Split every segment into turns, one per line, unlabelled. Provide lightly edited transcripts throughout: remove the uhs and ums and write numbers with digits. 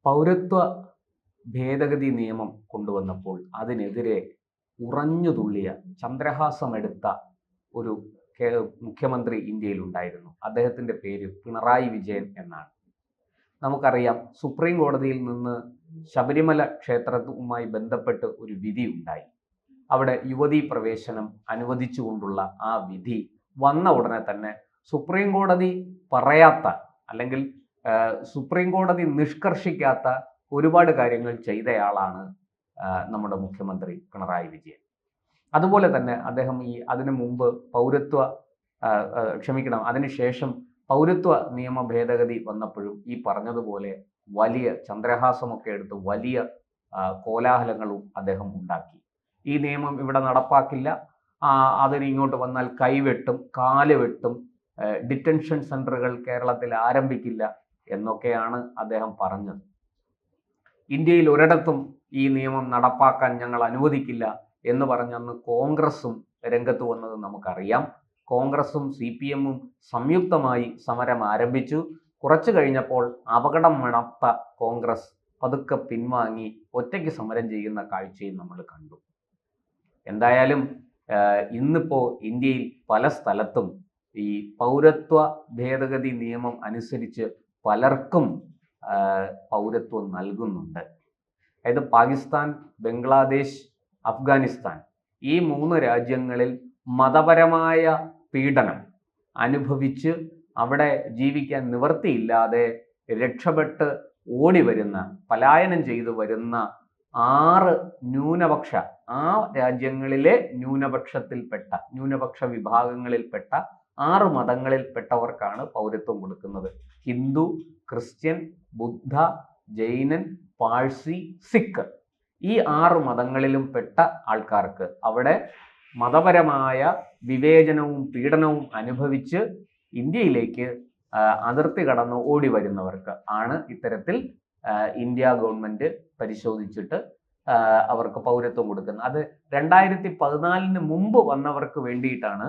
പൗരത്വ ഭേദഗതി നിയമം കൊണ്ടുവന്നപ്പോൾ അതിനെതിരെ ഉറഞ്ഞുതുള്ളിയ ചന്ദ്രഹാസമെടുത്ത ഒരു മുഖ്യമന്ത്രി ഇന്ത്യയിൽ ഉണ്ടായിരുന്നു. അദ്ദേഹത്തിൻ്റെ പേര് പിണറായി വിജയൻ എന്നാണ്. നമുക്കറിയാം, സുപ്രീം കോടതിയിൽ നിന്ന് ശബരിമല ക്ഷേത്രവുമായി ബന്ധപ്പെട്ട് ഒരു വിധി ഉണ്ടായി. അവിടെ യുവതീ പ്രവേശനം അനുവദിച്ചുകൊണ്ടുള്ള ആ വിധി വന്ന ഉടനെ തന്നെ സുപ്രീം കോടതി പറയാത്ത, അല്ലെങ്കിൽ സുപ്രീം കോടതി നിഷ്കർഷിക്കാത്ത ഒരുപാട് കാര്യങ്ങൾ ചെയ്തയാളാണ് നമ്മുടെ മുഖ്യമന്ത്രി പിണറായി വിജയൻ. അതുപോലെ തന്നെ അദ്ദേഹം അതിനു മുമ്പ് അതിനുശേഷം പൗരത്വ നിയമ ഭേദഗതി വന്നപ്പോഴും ഈ പറഞ്ഞതുപോലെ വലിയ ചന്ദ്രഹാസമൊക്കെ എടുത്ത് വലിയ കോലാഹലങ്ങളും അദ്ദേഹം ഉണ്ടാക്കി. ഈ നിയമം ഇവിടെ നടപ്പാക്കില്ല, അതിന് ഇങ്ങോട്ട് വന്നാൽ കൈവെട്ടും, കാല് വെട്ടും, ഡിറ്റൻഷൻ സെന്ററുകൾ കേരളത്തിൽ ആരംഭിക്കില്ല എന്നൊക്കെയാണ് അദ്ദേഹം പറഞ്ഞത്. ഇന്ത്യയിൽ ഒരിടത്തും ഈ നിയമം നടപ്പാക്കാൻ ഞങ്ങൾ അനുവദിക്കില്ല എന്ന് പറഞ്ഞന്ന് കോൺഗ്രസും രംഗത്ത് വന്നത് നമുക്കറിയാം. കോൺഗ്രസും CPM-ഉം സംയുക്തമായി സമരം ആരംഭിച്ചു. കുറച്ചു കഴിഞ്ഞപ്പോൾ അപകടം മണത്ത കോൺഗ്രസ് പതുക്കെ പിൻവാങ്ങി ഒറ്റയ്ക്ക് സമരം ചെയ്യുന്ന കാഴ്ചയും നമ്മൾ കണ്ടു. എന്തായാലും ഇന്നിപ്പോൾ ഇന്ത്യയിൽ പല സ്ഥലത്തും ഈ പൗരത്വ ഭേദഗതി നിയമം അനുസരിച്ച് പലർക്കും പൗരത്വം നൽകുന്നുണ്ട്. അതായത് പാകിസ്ഥാൻ, ബംഗ്ലാദേശ്, അഫ്ഗാനിസ്ഥാൻ ഈ 3 രാജ്യങ്ങളിൽ മതപരമായ പീഡനം അനുഭവിച്ച് അവിടെ ജീവിക്കാൻ നിവൃത്തിയില്ലാതെ രക്ഷപ്പെട്ട് ഓടി വരുന്ന, പലായനം ചെയ്തു വരുന്ന 6 ന്യൂനപക്ഷ രാജ്യങ്ങളിലെ ന്യൂനപക്ഷ വിഭാഗങ്ങളിൽപ്പെട്ട 6 മതങ്ങളിൽപ്പെട്ടവർക്കാണ് പൗരത്വം കൊടുക്കുന്നത്. ഹിന്ദു, ക്രിസ്ത്യൻ, ബുദ്ധ, ജൈനൻ, പാഴ്സി, സിഖ് ഈ 6 മതങ്ങളിലും പെട്ട ആൾക്കാർക്ക് അവിടെ മതപരമായ വിവേചനവും പീഡനവും അനുഭവിച്ച് ഇന്ത്യയിലേക്ക് അതിർത്തി കടന്ന് ഓടി വരുന്നവർക്ക് ആണ് ഇത്തരത്തിൽ ഇന്ത്യ ഗവൺമെന്റ് പരിശോധിച്ചിട്ട് അവർക്ക് പൗരത്വം കൊടുക്കുന്നത്. അത് 2014 മുമ്പ് വന്നവർക്ക് വേണ്ടിയിട്ടാണ്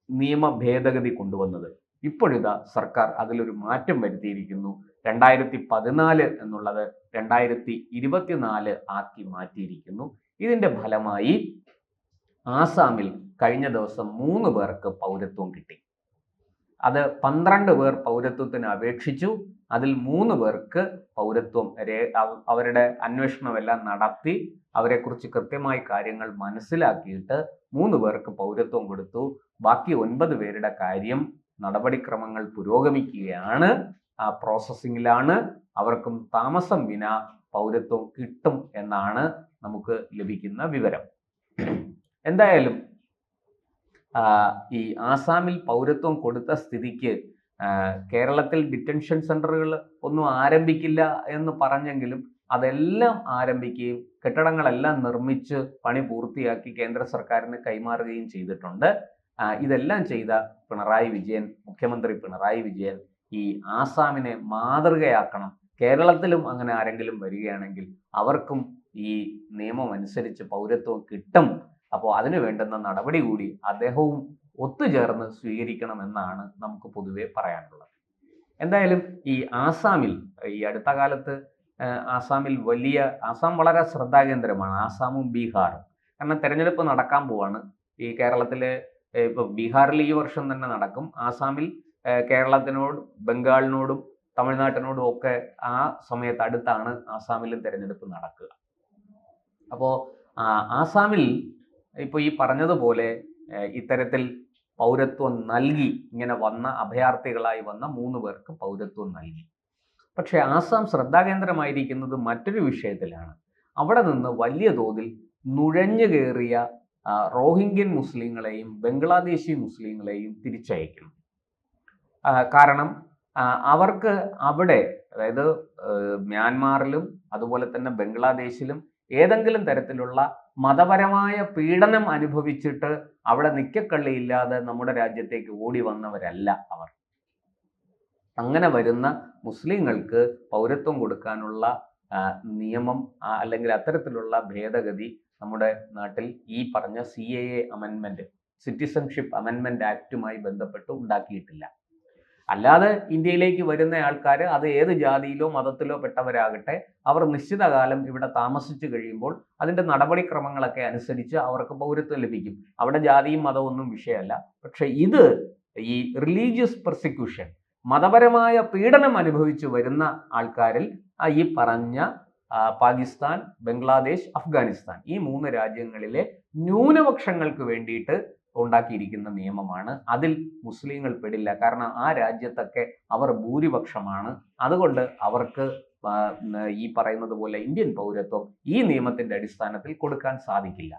നിയമ ഭേദഗതി കൊണ്ടുവന്നത്. ഇപ്പോഴിതാ സർക്കാർ അതിലൊരു മാറ്റം വരുത്തിയിരിക്കുന്നു. 2014 എന്നുള്ളത് 2024 ആക്കി മാറ്റിയിരിക്കുന്നു. ഇതിന്റെ ഫലമായി ആസാമിൽ കഴിഞ്ഞ ദിവസം 3 പേർക്ക് പൗരത്വം കിട്ടി. അത് 12 പേർ പൗരത്വത്തിന് അപേക്ഷിച്ചു. അതിൽ 3 പേർക്ക് പൗരത്വം അവരുടെ അന്വേഷണമെല്ലാം നടത്തി അവരെക്കുറിച്ച് കൃത്യമായി കാര്യങ്ങൾ മനസ്സിലാക്കിയിട്ട് 3 പേർക്ക് പൗരത്വം കൊടുത്തു. ബാക്കി 9 പേരുടെ കാര്യം നടപടിക്രമങ്ങൾ പുരോഗമിക്കുകയാണ്, പ്രോസസ്സിങ്ങിലാണ്. അവർക്കും താമസം വിന പൗരത്വം കിട്ടും എന്നാണ് നമുക്ക് ലഭിക്കുന്ന വിവരം. എന്തായാലും ഈ ആസാമിൽ പൗരത്വം കൊടുത്ത സ്ഥിതിക്ക് കേരളത്തിൽ ഡിറ്റൻഷൻ സെന്ററുകൾ ഒന്നും ആരംഭിക്കില്ല എന്ന് പറഞ്ഞെങ്കിലും അതെല്ലാം ആരംഭിക്കുകയും കെട്ടിടങ്ങളെല്ലാം നിർമ്മിച്ച് പണി പൂർത്തിയാക്കി കേന്ദ്ര സർക്കാരിന് കൈമാറുകയും ചെയ്തിട്ടുണ്ട്. ഇതെല്ലാം ചെയ്ത മുഖ്യമന്ത്രി പിണറായി വിജയൻ ഈ ആസാമിനെ മാതൃകയാക്കണം. കേരളത്തിലും അങ്ങനെ ആരെങ്കിലും വരികയാണെങ്കിൽ അവർക്കും ഈ നിയമം അനുസരിച്ച് പൗരത്വം കിട്ടും. അപ്പോൾ അതിന് വേണ്ടുന്ന നടപടി കൂടി അദ്ദേഹവും ഒത്തുചേർന്ന് സ്വീകരിക്കണമെന്നാണ് നമുക്ക് പൊതുവെ പറയാനുള്ളത്. എന്തായാലും ഈ ആസാമിൽ ഈ അടുത്ത കാലത്ത് ആസാം വളരെ ശ്രദ്ധാകേന്ദ്രമാണ്, ആസാമും ബീഹാറും. കാരണം തെരഞ്ഞെടുപ്പ് നടക്കാൻ പോവാണ്. ഈ കേരളത്തിലെ ഇപ്പോൾ ബീഹാറിൽ ഈ വർഷം തന്നെ നടക്കും. ആസാമിൽ കേരളത്തിനോടും ബംഗാളിനോടും തമിഴ്നാട്ടിനോടും ഒക്കെ ആ സമയത്ത് അടുത്താണ് ആസാമിലും തെരഞ്ഞെടുപ്പ് നടക്കുക. അപ്പോൾ ആസാമിൽ ഇപ്പോൾ ഈ പറഞ്ഞതുപോലെ ഇത്തരത്തിൽ പൗരത്വം നൽകി, ഇങ്ങനെ വന്ന അഭയാർത്ഥികളായി വന്ന 3 പേർക്ക് പൗരത്വം നൽകി. പക്ഷേ ആസാം ശ്രദ്ധാകേന്ദ്രമായിരിക്കുന്നത് മറ്റൊരു വിഷയത്തിലാണ്. അവിടെ നിന്ന് വലിയ തോതിൽ നുഴഞ്ഞു കയറിയ റോഹിംഗ്യൻ മുസ്ലിങ്ങളെയും ബംഗ്ലാദേശി മുസ്ലിങ്ങളെയും തിരിച്ചയക്കുന്നു. കാരണം അവർക്ക് അവിടെ, അതായത് മ്യാൻമാറിലും അതുപോലെ തന്നെ ബംഗ്ലാദേശിലും ഏതെങ്കിലും തരത്തിലുള്ള മതപരമായ പീഡനം അനുഭവിച്ചിട്ട് അവിടെ നിക്കക്കള്ളിയില്ലാതെ നമ്മുടെ രാജ്യത്തേക്ക് ഓടി വന്നവരല്ല അവർ. അങ്ങനെ വരുന്ന മുസ്ലിങ്ങൾക്ക് പൗരത്വം കൊടുക്കാനുള്ള നിയമം അല്ലെങ്കിൽ അത്തരത്തിലുള്ള ഭേദഗതി നമ്മുടെ നാട്ടിൽ ഈ പറഞ്ഞ CAA അമെൻമെന്റ്, സിറ്റിസൺഷിപ്പ് അമെൻമെന്റ് ആക്റ്റുമായി ബന്ധപ്പെട്ട് ഉണ്ടാക്കിയിട്ടില്ല. അല്ലാതെ ഇന്ത്യയിലേക്ക് വരുന്ന ആൾക്കാർ അത് ഏത് ജാതിയിലോ മതത്തിലോ പെട്ടവരാകട്ടെ, അവർ നിശ്ചിത കാലം ഇവിടെ താമസിച്ചു കഴിയുമ്പോൾ അതിൻ്റെ നടപടിക്രമങ്ങളൊക്കെ അനുസരിച്ച് അവർക്ക് പൗരത്വം ലഭിക്കും. അവിടെ ജാതിയും മതവും ഒന്നും വിഷയമല്ല. പക്ഷെ ഇത് ഈ റിലീജിയസ് പെർസിക്യൂഷൻ, മതപരമായ പീഡനം അനുഭവിച്ചു വരുന്ന ആൾക്കാരിൽ ഈ പറഞ്ഞ പാകിസ്ഥാൻ, ബംഗ്ലാദേശ്, അഫ്ഗാനിസ്ഥാൻ ഈ 3 രാജ്യങ്ങളിലെ ന്യൂനപക്ഷങ്ങൾക്ക് വേണ്ടിയിട്ട് ഉണ്ടാക്കിയിരിക്കുന്ന നിയമമാണ്. അതിൽ മുസ്ലിങ്ങൾ പെടില്ല. കാരണം ആ രാജ്യത്തൊക്കെ അവർ ഭൂരിപക്ഷമാണ്. അതുകൊണ്ട് അവർക്ക് ഈ പറയുന്നത് പോലെ ഇന്ത്യൻ പൗരത്വം ഈ നിയമത്തിന്റെ അടിസ്ഥാനത്തിൽ കൊടുക്കാൻ സാധിക്കില്ല.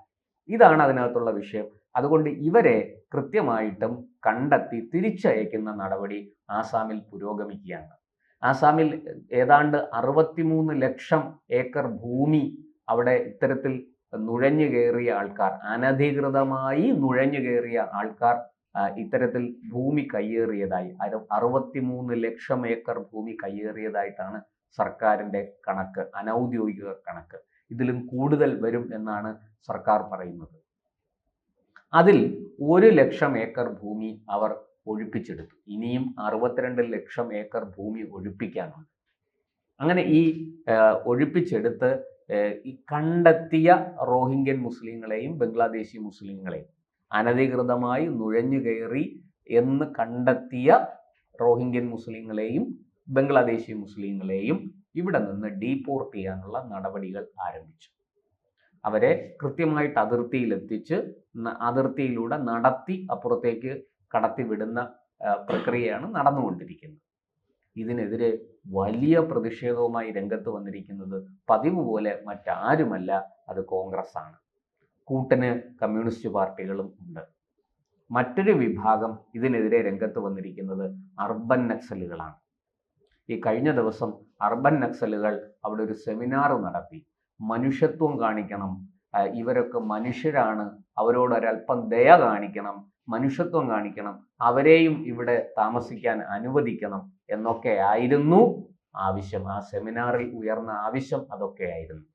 ഇതാണ് അതിനകത്തുള്ള വിഷയം. അതുകൊണ്ട് ഇവരെ കൃത്യമായിട്ടും കണ്ടെത്തി തിരിച്ചയക്കുന്ന നടപടി ആസാമിൽ പുരോഗമിക്കുകയാണ്. ആസാമിൽ ഏതാണ്ട് 63 ലക്ഷം ഏക്കർ ഭൂമി അവിടെ ഇത്തരത്തിൽ നുഴഞ്ഞു കയറിയ ആൾക്കാർ, അനധികൃതമായി നുഴഞ്ഞു കയറിയ ആൾക്കാർ ഇത്തരത്തിൽ ഭൂമി കയ്യേറിയതായി, 63 ലക്ഷം ഏക്കർ ഭൂമി കയ്യേറിയതായിട്ടാണ് സർക്കാരിൻ്റെ കണക്ക്, അനൗദ്യോഗിക കണക്ക്. ഇതിലും കൂടുതൽ വരും എന്നാണ് സർക്കാർ പറയുന്നത്. അതിൽ 1 ലക്ഷം ഏക്കർ ഭൂമി അവർ ഒഴിപ്പിച്ചെടുത്തു. ഇനിയും 62 ലക്ഷം ഏക്കർ ഭൂമി ഒഴിപ്പിക്കാനുണ്ട്. അങ്ങനെ ഈ ഒഴിപ്പിച്ചെടുത്ത് ഈ കണ്ടെത്തിയ റോഹിംഗ്യൻ മുസ്ലിങ്ങളെയും ബംഗ്ലാദേശി മുസ്ലിങ്ങളെയും, അനധികൃതമായി നുഴഞ്ഞു കയറി എന്ന് കണ്ടെത്തിയ റോഹിംഗ്യൻ മുസ്ലിങ്ങളെയും ബംഗ്ലാദേശി മുസ്ലിങ്ങളെയും ഇവിടെ നിന്ന് ഡീപോർട്ട് ചെയ്യാനുള്ള നടപടികൾ ആരംഭിച്ചു. അവരെ കൃത്യമായിട്ട് അതിർത്തിയിലെത്തിച്ച് അതിർത്തിയിലൂടെ നടത്തി അപ്പുറത്തേക്ക് കടത്തിവിടുന്ന പ്രക്രിയയാണ് നടന്നുകൊണ്ടിരിക്കുന്നത്. ഇതിനെതിരെ വലിയ പ്രതിഷേധവുമായി രംഗത്ത് വന്നിരിക്കുന്നത് പതിവ് പോലെ മറ്റാരുമല്ല, അത് കോൺഗ്രസ് ആണ്. കൂട്ടിന് കമ്മ്യൂണിസ്റ്റ് പാർട്ടികളും ഉണ്ട്. മറ്റൊരു വിഭാഗം ഇതിനെതിരെ രംഗത്ത് വന്നിരിക്കുന്നത് അർബൻ നക്സലുകളാണ്. ഈ കഴിഞ്ഞ ദിവസം അർബൻ നക്സലുകൾ അവിടെ ഒരു സെമിനാർ നടത്തി. മനുഷ്യത്വം കാണിക്കണം, ഇവരൊക്കെ മനുഷ്യരാണ്, അവരോട് ഒരല്പം ദയ കാണിക്കണം, മനുഷ്യത്വം കാണിക്കണം, അവരെയും ഇവിടെ താമസിക്കാൻ അനുവദിക്കണം എന്നൊക്കെ ആയിരുന്നു ആവശ്യം. ആ സെമിനാറിൽ ഉയർന്ന ആവശ്യം അതൊക്കെയായിരുന്നു.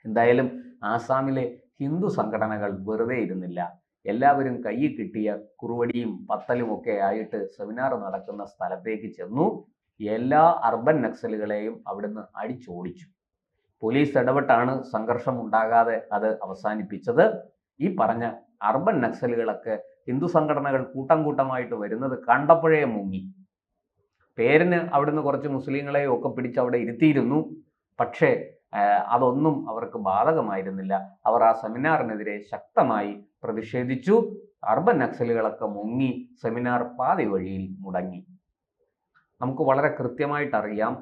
എന്തായാലും ആസാമിലെ ഹിന്ദു സംഘടനകൾ വെറുതെ ഇരുന്നില്ല. എല്ലാവരും കയ്യിൽ കിട്ടിയ കുറുവടിയും പത്തലും ഒക്കെ ആയിട്ട് സെമിനാർ നടക്കുന്ന സ്ഥലത്തേക്ക് ചെന്നു. എല്ലാ അർബൻ നക്സലുകളെയും അവിടുന്ന് അടിച്ചോടിച്ചു. പോലീസ് ഇടപെട്ടാണ് സംഘർഷം ഉണ്ടാകാതെ അത് അവസാനിപ്പിച്ചത്. ഈ പറഞ്ഞ അർബൻ നക്സലുകളൊക്കെ ഹിന്ദു സംഘടനകൾ കൂട്ടം കൂട്ടമായിട്ട് വരുന്നത് കണ്ടപ്പോഴേ മുങ്ങി. പേരിന് അവിടുന്ന് കുറച്ച് മുസ്ലിങ്ങളെയും ഒക്കെ പിടിച്ച് അവിടെ ഇരുത്തിയിരുന്നു. പക്ഷേ അതൊന്നും അവർക്ക് ബാധകമായിരുന്നില്ല. അവർ ആ സെമിനാറിനെതിരെ ശക്തമായി പ്രതിഷേധിച്ചു. അർബൻ നക്സലുകളൊക്കെ മുങ്ങി. സെമിനാർ പാതി വഴിയിൽ മുടങ്ങി. നമുക്ക് വളരെ കൃത്യമായിട്ട് അറിയാം,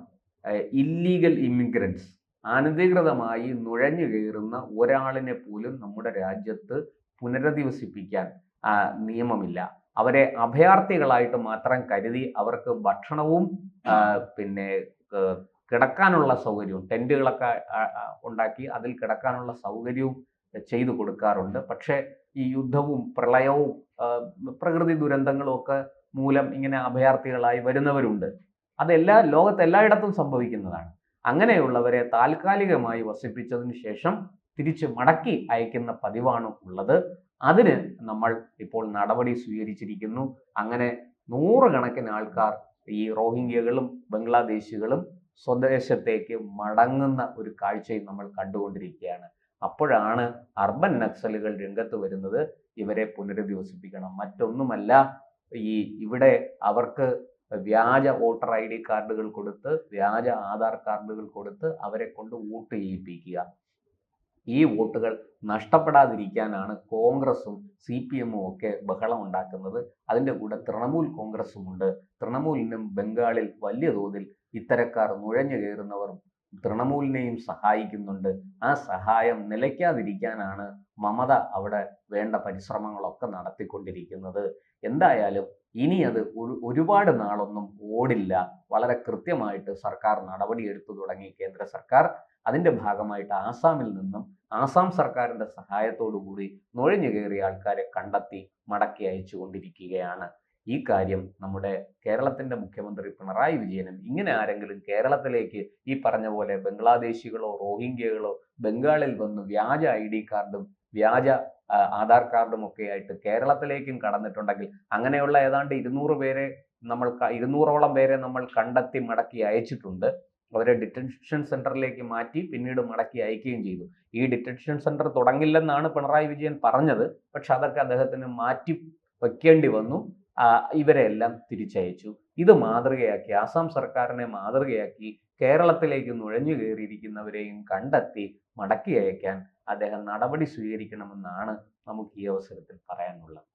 ഇല്ലീഗൽ ഇമിഗ്രൻസ്, അനധികൃതമായി നുഴഞ്ഞു കയറുന്ന ഒരാളിനെ പോലും നമ്മുടെ രാജ്യത്ത് പുനരധിവസിപ്പിക്കാൻ നിയമമില്ല. അവരെ അഭയാർത്ഥികളായിട്ട് മാത്രം കരുതി അവർക്ക് ഭക്ഷണവും പിന്നെ കിടക്കാനുള്ള സൗകര്യവും, ടെൻറ്റുകളൊക്കെ ഉണ്ടാക്കി അതിൽ കിടക്കാനുള്ള സൗകര്യവും ചെയ്തു കൊടുക്കാറുണ്ട്. പക്ഷേ ഈ യുദ്ധവും പ്രളയവും പ്രകൃതി ദുരന്തങ്ങളും ഒക്കെ മൂലം ഇങ്ങനെ അഭയാർത്ഥികളായി വരുന്നവരുണ്ട്. ലോകത്തെല്ലായിടത്തും സംഭവിക്കുന്നതാണ്. അങ്ങനെയുള്ളവരെ താൽക്കാലികമായി വസിപ്പിച്ചതിന് ശേഷം തിരിച്ച് മടക്കി അയക്കുന്ന പതിവാണ് ഉള്ളത്. അതിന് നമ്മൾ ഇപ്പോൾ നടപടി സ്വീകരിച്ചിരിക്കുന്നു. അങ്ങനെ 100 കണക്കിന് ആൾക്കാർ, ഈ റോഹിംഗ്യകളും ബംഗ്ലാദേശികളും സ്വദേശത്തേക്ക് മടങ്ങുന്ന ഒരു കാഴ്ചയും നമ്മൾ കണ്ടുകൊണ്ടിരിക്കുകയാണ്. അപ്പോഴാണ് അർബൻ നക്സലുകൾ രംഗത്ത് വരുന്നത്. ഇവരെ പുനരധിവസിപ്പിക്കണം, മറ്റൊന്നുമല്ല. ഇവിടെ അവർക്ക് വ്യാജ വോട്ടർ ID കാർഡുകൾ കൊടുത്ത്, വ്യാജ ആധാർ കാർഡുകൾ കൊടുത്ത് അവരെ കൊണ്ട് വോട്ട് ചെയ്യിപ്പിക്കുക. ഈ വോട്ടുകൾ നഷ്ടപ്പെടാതിരിക്കാനാണ് കോൺഗ്രസും CPM ഒക്കെ ബഹളം ഉണ്ടാക്കുന്നത്. അതിൻ്റെ കൂടെ തൃണമൂൽ കോൺഗ്രസും ഉണ്ട്. തൃണമൂലിനും ബംഗാളിൽ വലിയ തോതിൽ ഇത്തരക്കാർ നുഴഞ്ഞു കയറുന്നവർ തൃണമൂലിനെയും സഹായിക്കുന്നുണ്ട്. ആ സഹായം നിലയ്ക്കാതിരിക്കാനാണ് മമത അവിടെ വേണ്ട പരിശ്രമങ്ങളൊക്കെ നടത്തിക്കൊണ്ടിരിക്കുന്നത്. എന്തായാലും ഇനി അത് ഒരുപാട് നാളൊന്നും ഓടില്ല. വളരെ കൃത്യമായിട്ട് സർക്കാർ നടപടിയെടുത്തു തുടങ്ങി കേന്ദ്ര സർക്കാർ. അതിൻ്റെ ഭാഗമായിട്ട് ആസാമിൽ നിന്നും ആസാം സർക്കാരിൻ്റെ സഹായത്തോടു കൂടി നുഴഞ്ഞു കയറിയ ആൾക്കാരെ കണ്ടെത്തി മടക്കി അയച്ചു കൊണ്ടിരിക്കുകയാണ്. ഈ കാര്യം നമ്മുടെ കേരളത്തിൻ്റെ മുഖ്യമന്ത്രി പിണറായി വിജയനും, ഇങ്ങനെ ആരെങ്കിലും കേരളത്തിലേക്ക് ഈ പറഞ്ഞ പോലെ ബംഗ്ലാദേശികളോ റോഹിംഗ്യകളോ ബംഗാളിൽ വന്ന് വ്യാജ ID കാർഡും വ്യാജ ആധാർ കാർഡും ഒക്കെ ആയിട്ട് കേരളത്തിലേക്കും കടന്നിട്ടുണ്ടെങ്കിൽ, അങ്ങനെയുള്ള ഏതാണ്ട് 200 പേരെ നമ്മൾ 200ഓളം പേരെ നമ്മൾ കണ്ടെത്തി മടക്കി അയച്ചിട്ടുണ്ട്. അവരെ ഡിറ്റൻഷൻ സെന്ററിലേക്ക് മാറ്റി പിന്നീട് മടക്കി അയക്കുകയും ചെയ്തു. ഈ ഡിറ്റൻഷൻ സെന്റർ തുടങ്ങില്ലെന്നാണ് പിണറായി വിജയൻ പറഞ്ഞത്. പക്ഷെ അതൊക്കെ അദ്ദേഹത്തിന് മാറ്റി വെക്കേണ്ടി വന്നു. ഇവരെല്ലാം തിരിച്ചയച്ചു. ഇത് മാതൃകയാക്കി, ആസാം സർക്കാരിനെ മാതൃകയാക്കി കേരളത്തിലേക്ക് നുഴഞ്ഞു കയറിയിരിക്കുന്നവരെയും കണ്ടെത്തി മടക്കി അയക്കാൻ അദ്ദേഹം നടപടി സ്വീകരിക്കണമെന്നാണ് നമുക്ക് ഈ അവസരത്തിൽ പറയാനുള്ളത്.